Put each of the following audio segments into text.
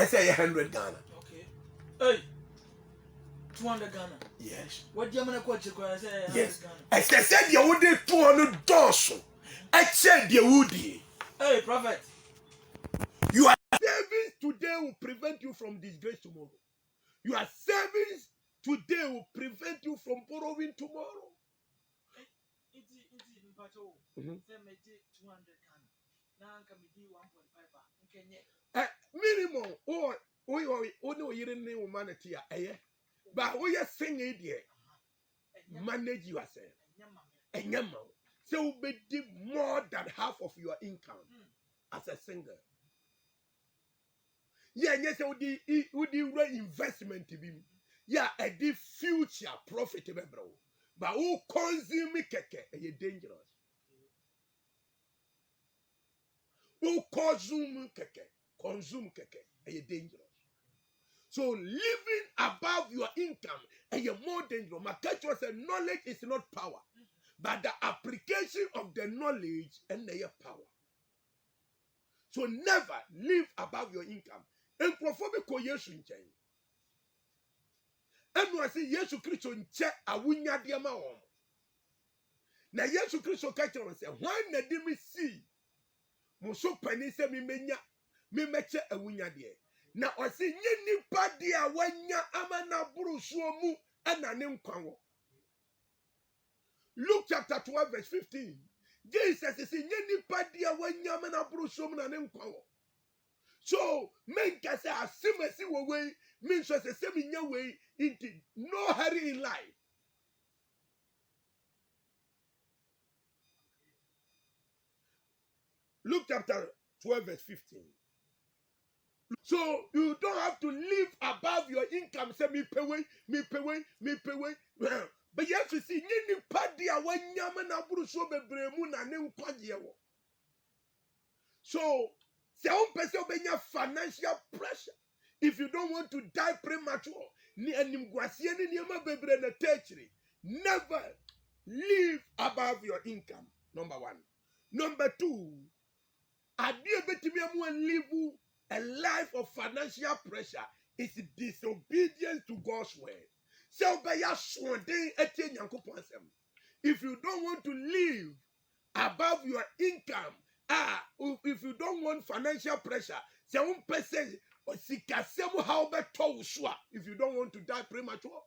say 100 Ghana. Okay. Hey. 200 Ghana. Yes. What do you mean? Yes. I said you would do 200 dollars. I said you would. Hey, prophet. Your savings today will prevent you from disgrace tomorrow. Your savings today will prevent you from borrowing tomorrow. Minimum or no you didn't know humanity. But we are saying it manage yourself. So be more than half of your income as a single. Yeah, yes, would the investment be? Yeah, a the future profitable, bro. But who consume keke? Are dangerous? Who consume keke? Are dangerous? So living above your income are more dangerous. My culture said knowledge is not power, but the application of the knowledge and their power. So never live above your income. And prophetic yesu nchen. And I say Yesu Christo nche awunya de ma won. Na Yesu Christo ka kire say when na de me see mo so pani say me menya me meche awunya de. Na o say nye nipa de a wanya amana buru so mu ana ne nkwa wo. Luke chapter 12 verse 15. Jesus says nye nipa de a wanya amana buru so mu na ne nkwa wo. So men can say asimesi wo way means say me nya way into no hurry in life. Luke chapter 12 verse 15. So you don't have to live above your income. Say me pay way. But you have to see ni padi a wanyama na buru so bebremu na ne nkwaje wo. So say one person obenya financial pressure. If you don't want to die premature, ni animguasie ni niema bebre na techri. Never live above your income. Number one. Number two, adia betimi amu live a life of financial pressure is disobedience to God's word. So if you don't want to live above your income, if you don't want financial pressure, if you don't want to die premature,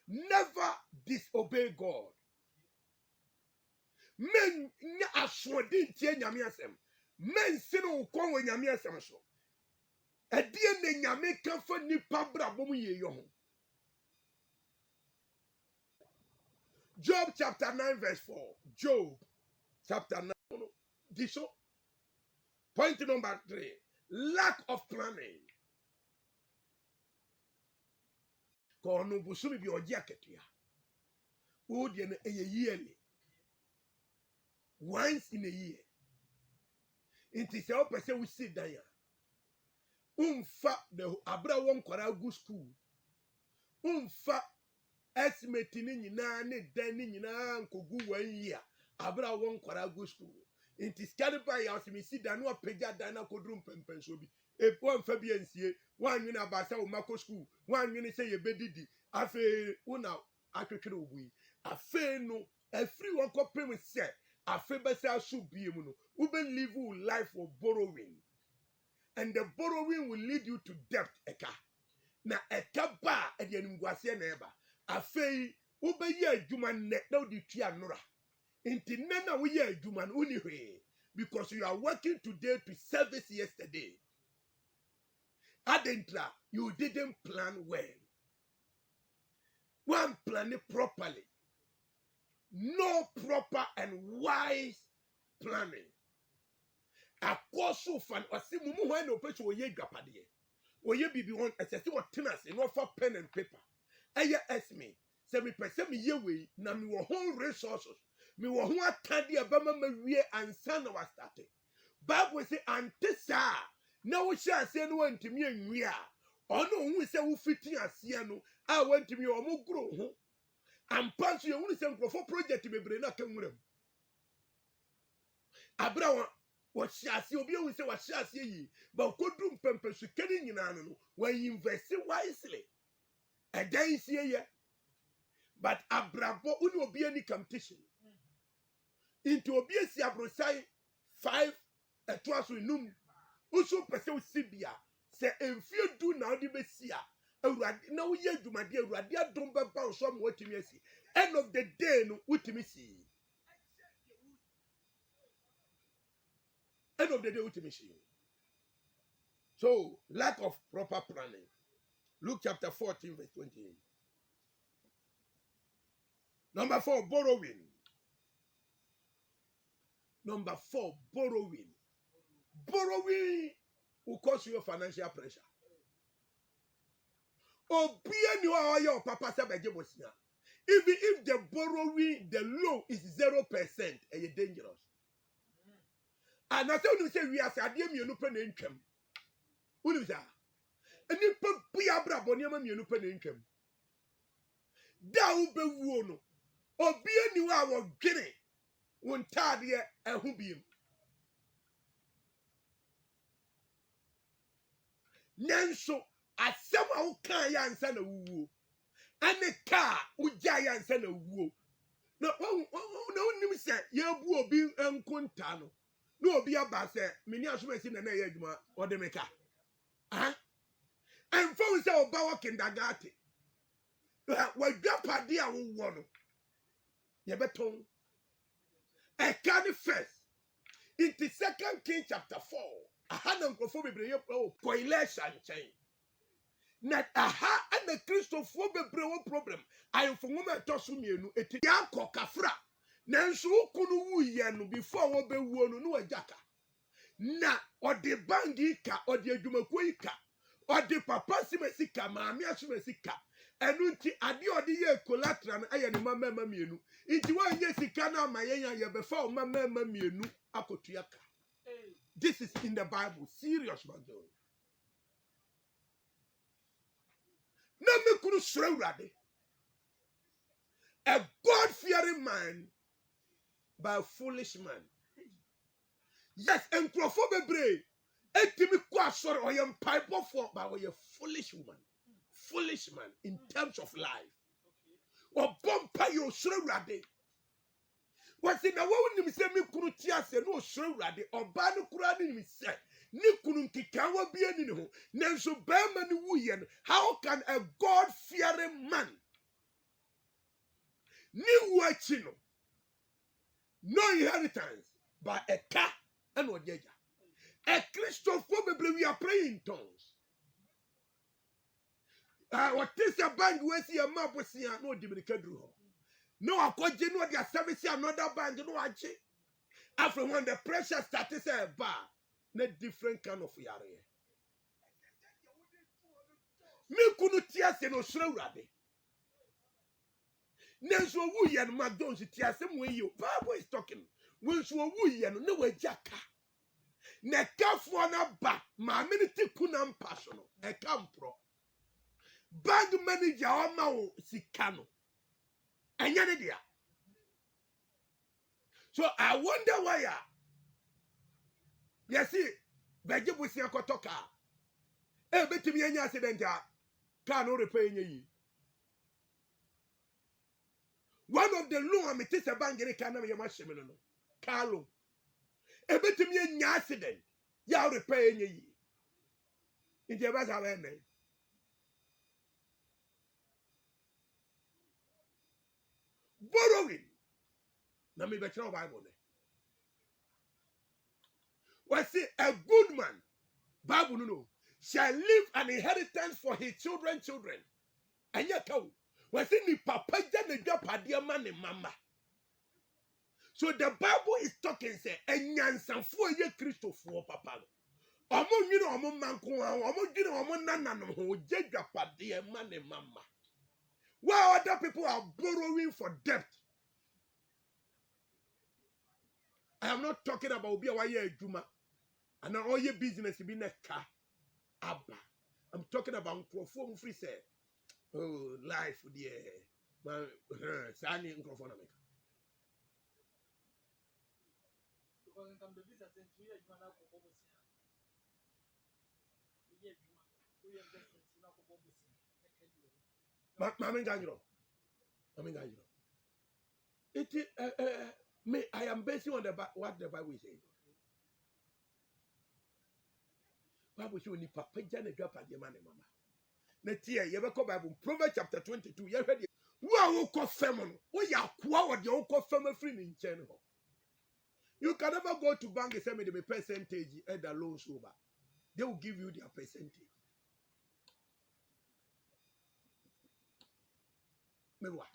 never disobey God. Men aswodi tie nyame asem. Men sinu ukon we nyame asem so. Edie ne nyame kan fa nipa brabo mu ye yo ho. Job chapter 9 verse 4. Job chapter 9. This point number 3. Lack of planning. Kono busumi bi oji aketua. O de na eye yearly. Once in a year. It is our person we sit down. The abra won kwara go school. Estimate ni nyina ne dan ni nyina nkogu 1 year. Abra won kwara go school. It is carried by us me sit down no pagya dan na kodrum pempen so bi. E won fa bi ansie. Wan nwina abasa wo mako school. Wan nwini say ye bedidi. Afe una atwetwere obui. Afe no every one ko pem say afebesa should be no. We live life of borrowing. And the borrowing will lead you to debt eka. Na eka ba e de nimguase na eba. Afei ube ye adwuma ne na odi tua nora. Inti na we ye adwuma no uni hwe because you are working today to service yesterday. Adentra, you didn't plan well. One plan it properly. No proper and wise planning. Akoso fan osimu mu hwan no pecho oye dwapade. Oye bibi won esese wo tenase no for pen and paper. Eye esme. Se me pese me ye we na me wo ho resources. Me wo ho atade abama mawie ansa na wa start. Bible say antisa na wo hia ase no wantimi anwie a. Ono hu se wo fiti ase no a wantimi o mo gro ho. Ampanso ye wonu se nkrofo project bebre na kanwuram. Abrawa wɔhyɛ obi ehu sɛ wɔhyɛ aseɛ yi ba okoduru mpɛmpɛsu kani nyinaa no wɔn invest wisely ɛdan sie yɛ but abrabɔ uni obi ani competition into obi esi abrosan 5 ɛtoa so num usu pɛsɛ osi bia sɛ mfie du na ɔde besi a awurade na woyɛ adwumade awurade adom bɛba nso ama watumi asi end of the day no wotumi si end of the day wotumi si so lack of proper planning. Luke chapter 14 verse 28. Number 4, borrowing. Number 4, borrowing. Borrowing will cause you financial pressure. Even if the borrowing, the loan is 0%, and you're dangerous. And I tell you, say we are saying you no pen income. Who is that? And you put Piabra Boniam, you no pen income. That will be one. Or be anywhere I was getting one tardy and who be him. Nanso, as somehow can't answer the woo. And the car would giant send a woo. No, no, say, you will be uncontano. No, be a bass, many as we seen an egma or the maker. Huh? And for so Bower Kindergarten. Well, Grandpa dear one. You better. I can't first. In the 2 Kings chapter 4. I had them before we bring up coalition chain. Not aha and the Christopher problem. I am from woman toss me no et yanko kafra. Nanso kunu wu yenu before we be wonu no ajaka. Na or the bandika or the adwumakoika or the papa simesika maami asumesika. Enunti ade odi ye collateral na aye ne mama mienu. Inti wa nye sika na mayen ya before mama mienu akotuaka. This is in the Bible. Serious man. A God-fearing man by a foolish man. Yes, and prophobebre. Etimi kwa sorry or yam pipe for by a foolish woman. Foolish man in terms of life. Or bompa yo shrewrade. What's in a woman say me kurutias and no shrewrade or banu kurani me say. Nikunum kikawa be any no. Nanso Berman Wuyen. How can a God-fearing man ni watching no inheritance by a car and what jaja? A Christopher we are praying in tongues. What is a band we see a map we see no Dominican Drew. No, I got you know they are servicing another band, you know what? After when the pressure started a bar. Na different kind of yare. Me kunu tiase no shrewrade. Nanso wu ye no madon si tiase mo yi. Bible is talking. When so wu ye no na wajaka. Na kafo na ba ma me ti kunam paso no. E kampro. Bank manager o ma wo sika no. Anya ne dia. So I wonder why yes, see, Beji Busia Kotoka. Eh, bet me any accident. Can no repay ye. One of the loan I meet a bank in a canna your machine. Carlo. Eh, bet me any accident. Ya repay ye. In the Baza Vene. Borrowing. Na me better Bible. Was it a good man? Bible no shall leave an inheritance for his children. And yet, was it ni papa jane japadia man and mama? So the Bible is talking say enyansan for ye Christo for papa. Omo you know omo manko omo you know omo nana no ho japadia man and mama. While other people are borrowing for debt. I am not talking about be a juma. And all your business be in a car. Abba. I'm talking about microphone free say. Oh, life dear. Man, Sani microphone. Mami Ganyo. It is me. I am basing on what the Bible is saying. Bible says ni papa jana dwa pade ma ne mama. Na tie ye be ko Bible Proverbs chapter 22 ye hwe de wo a wo ko fam no wo ya koa wo de wo ko fam afri ni nchen ho. You can never go to bank and say me the percentage at the loans over. They will give you their percentage. Me what?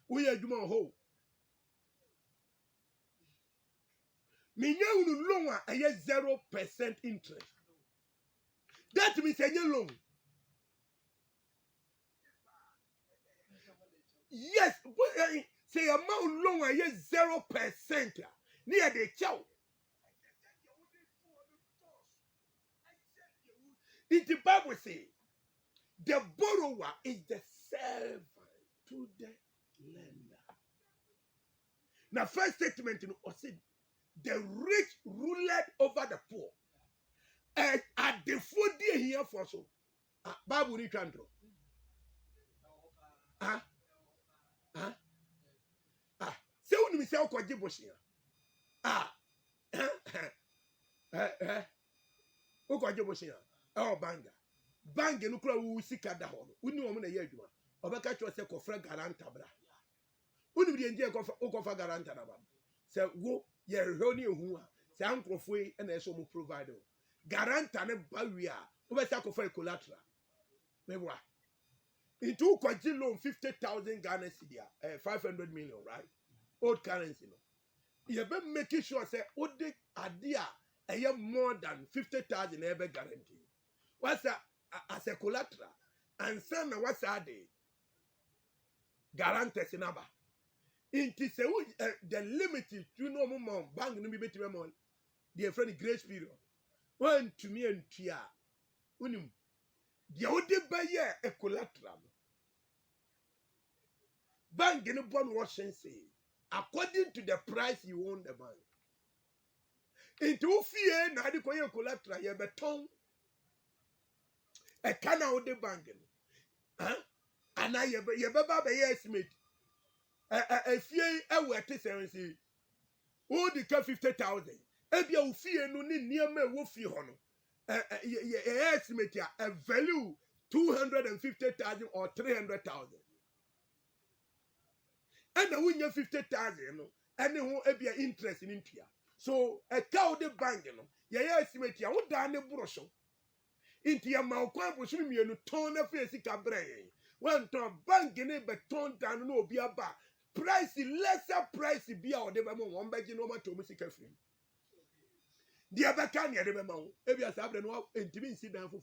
We are doing ho. Me nya loan a 0% interest. That means a loan. Yes, but say amount loan a 0%. Near the chow. The Bible says the borrower is the servant to the lender. Now, first statement in said the rich ruled over the poor. And at the food here for so. Bible ni chandro. Se unu mi se okwaje bosia. Okwaje bosia. Banga. Banga no kura wu sika da ho. Uni wo na ye adwuma. Obeka cho se kofra garanta bra. Uni bi enje kofa garanta na ba. Se wo ye hwe ni ehu a. Se ankrofo yi na eso mo provide. Garanta ne ba wi a. Obeka kofa collateral. Mebwa. Into kwaji loan 50,000 Ghana cedi, 500 million, right? Old currency, no. You be making sure say ode adia more than 50,000 ever guarantee. What's that as a collateral? And some what's that day? Guarantee sinaba. Into say the limit you know more bank no be better more. The friend grace period. One to me and tia. Unim. The ode buy a collateral. Bank in bond washing say according to the price you own the bank. Into fear na di koye collateral ye beton e kana o de bank no. Ana ye be ba ye estimate. Fie e we te say o di ka 50,000. E bia o fie no ni niam e wo fie ho no. Ye estimate a value 250,000 or 300,000. And the win 50,000, no, and who be interest in India. So a cow the bank, no, yeah, estimate ya would done a brochure. India Malquan was swimming you tone of face cabre. One ton bank in it, but tone down no be a bar. Price lesser price be our devil one bag in over to music free. The other can you remember? If you have no intimacy down for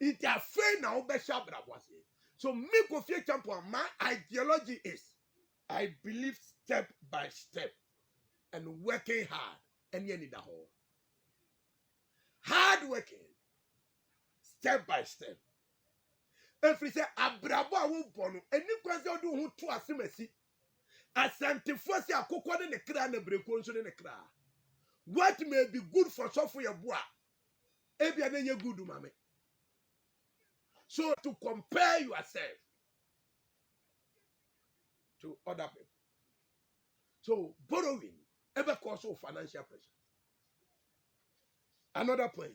it a fair now, be sharp was it. So, make of your champion, my ideology is. I believe step by step and working hard and you need a whole. Hard working, step by step. If we say abrabo won't bono, and you can do who to asimesi. Asante fosi akoko de ne kra na breko nso de ne kra. What may be good for software boa? Ebia na nye good mame. So to compare yourself to other people. So borrowing ever cause of financial pressure. Another point.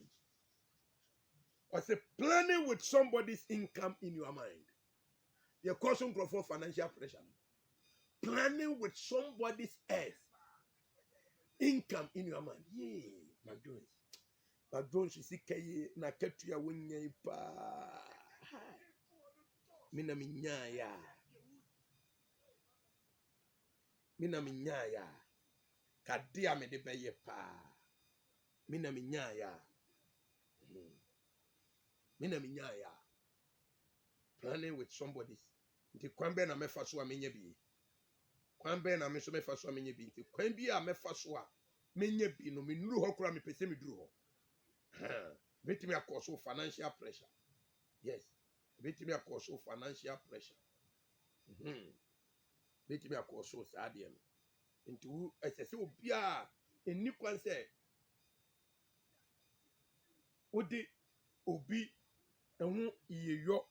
I say planning with somebody's income in your mind. You're causing for financial pressure. Planning with somebody's else income in your mind. Yeah, McDonald's. McDonald's is kaye na ketu ya wenye pa. Mina minyaya. Mina minyaya. Kadia me de beye pa. Mina minyaya. Mina minyaya. Planning with somebody's. Nti kwambe na mefa so amenye bi. Kwambe na me so mefa so amenye bi. Nti kwambi a mefa so a menye bi no me nuru ho kura me pese me duru ho. Betimi akoso financial pressure. Yes. Betimi akoso financial pressure. Betimi akoso saade no. Nti wu esese obi a eni kwan se odi obi ɛho yeyɔ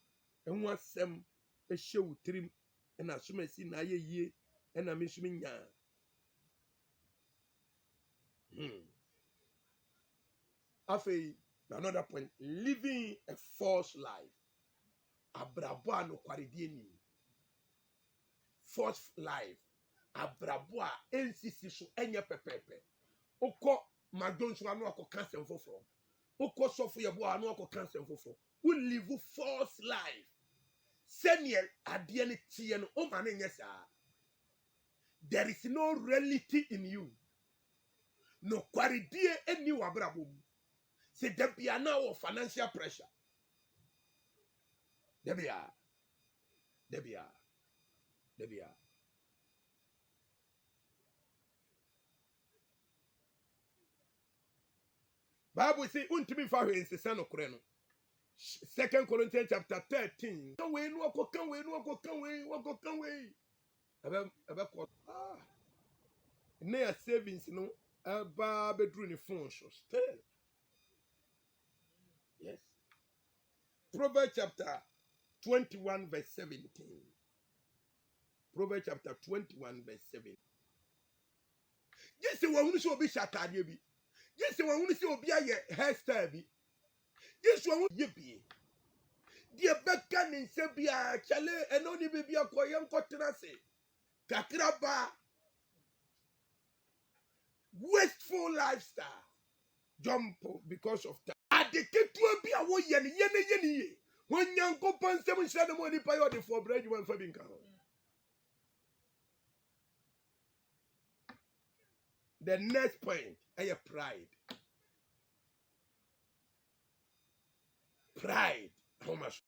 ɛho asɛm ɛhyɛ wo tirim ɛna asomasi na ayɛ yie ɛna me nso nya afei another point, living a false life. Abrabo a nokwaredie ni. False life. Abrabo a ensisi so enye pepepe. Okọ madonso anu akọ cancel foforo. Okọ sofo yebo anu akọ cancel foforo. We live false life. Senior ade ne tie no o ma na nye saa. There is no reality in you. Nokwaredie eni wabrabo. Se debia na wo financial pressure. Debia. Bible say untimi fa hwe nsesa no kore no. 2 Corinthians chapter 13. Kan we no kan we. Ebe ko. Ne ya savings no aba bedru ni phone so still. Yes. Proverbs chapter 21 verse 17. Proverbs chapter 21 verse 7. Yes, we want to see obi shatade bi. Yes, we want to see obi aye hairstyle bi. Yes, we want yebi. Die beka ni nse bia chale eno ni bibia akoye nkotena se. Kakra ba. Wasteful lifestyle. Jump because of that. Adeketua bi a wo ye ne ye. When Yankopon 7 shadow money pay or the for bread you want for being count. The next point, pride. Pride. How much?